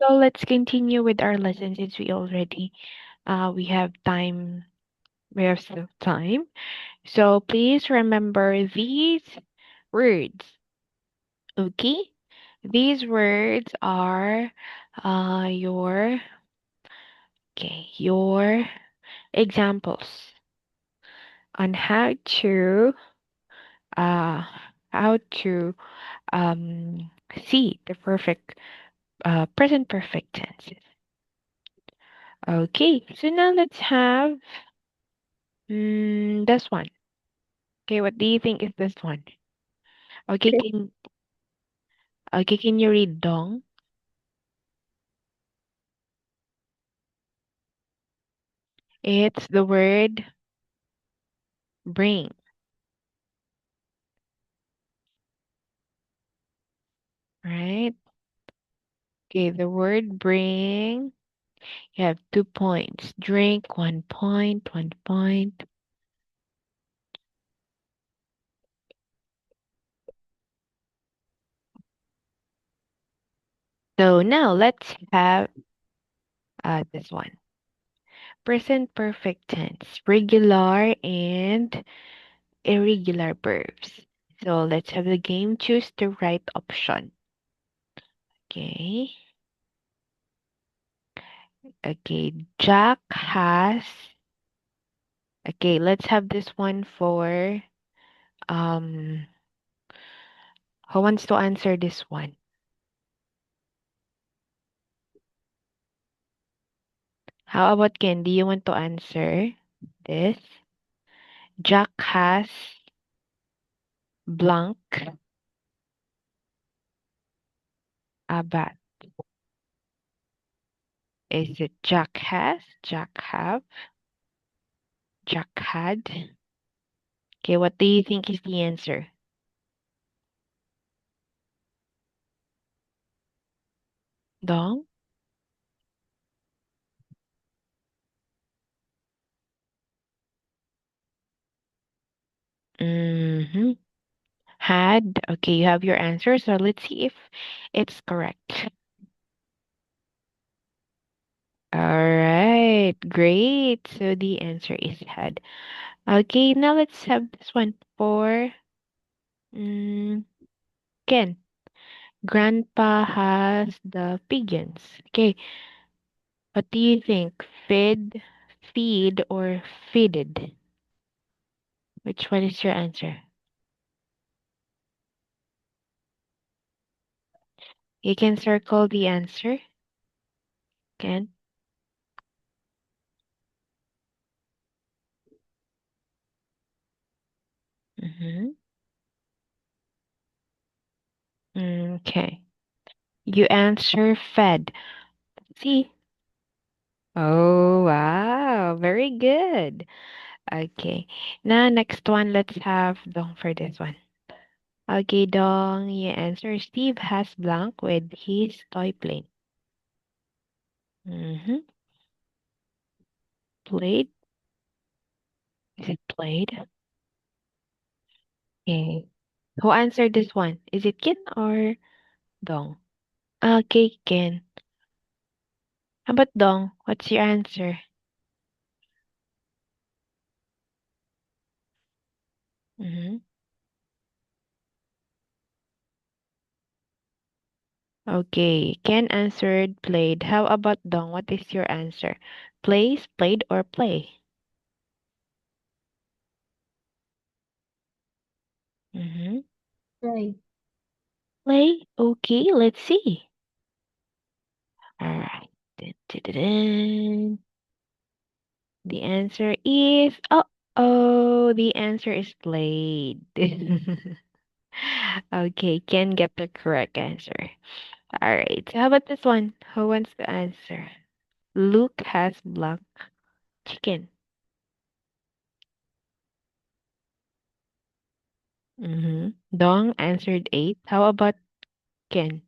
So let's continue with our lesson since we have time, we have still time. So please remember these words, okay? These words are your your examples on uh how to see the perfect present perfect tenses. Okay, so now let's have this one. Okay, what do you think is this one? Okay, can you read dong? It's the word bring, right? Okay, the word bring. You have 2 points. Drink, 1 point, 1 point. So now let's have this one. Present perfect tense, regular and irregular verbs. So let's have the game. Choose the right option. Okay. Okay. Jack has. Okay, let's have this one for um who wants to answer this one? How about Ken? Do you want to answer this? Jack has blank a bat. Is it Jack has? Jack have? Jack had? Okay, what do you think is the answer? Dong? Mm-hmm. Had. Okay, you have your answer. So let's see if it's correct. All right, great. So the answer is had. Okay, now let's have this one for mm, Ken. Grandpa has the pigeons. Okay, what do you think? Feed, or feeded? Which one is your answer? You can circle the answer, Ken. Mm-hmm. Okay. You answer fed. See? Oh, wow. Very good. Okay. Now, next one, let's have Dong for this one. Okay, Dong, you answer. Steve has blank with his toy plane. Mm-hmm. Played? Is it played? Okay. Who answered this one? Is it Ken or Dong? Okay, Ken. How about Dong? What's your answer? Mm-hmm. Okay, Ken answered played. How about Dong? What is your answer? Plays, played, or play? Mm-hmm. Right. Play? Okay, let's see. All right. Dun, dun, dun, dun. The answer is the answer is played. Okay, Ken get the correct answer. All right. So how about this one? Who wants to answer? Luke has blank chicken. Mm-hmm. Dong answered eight. How about Ken?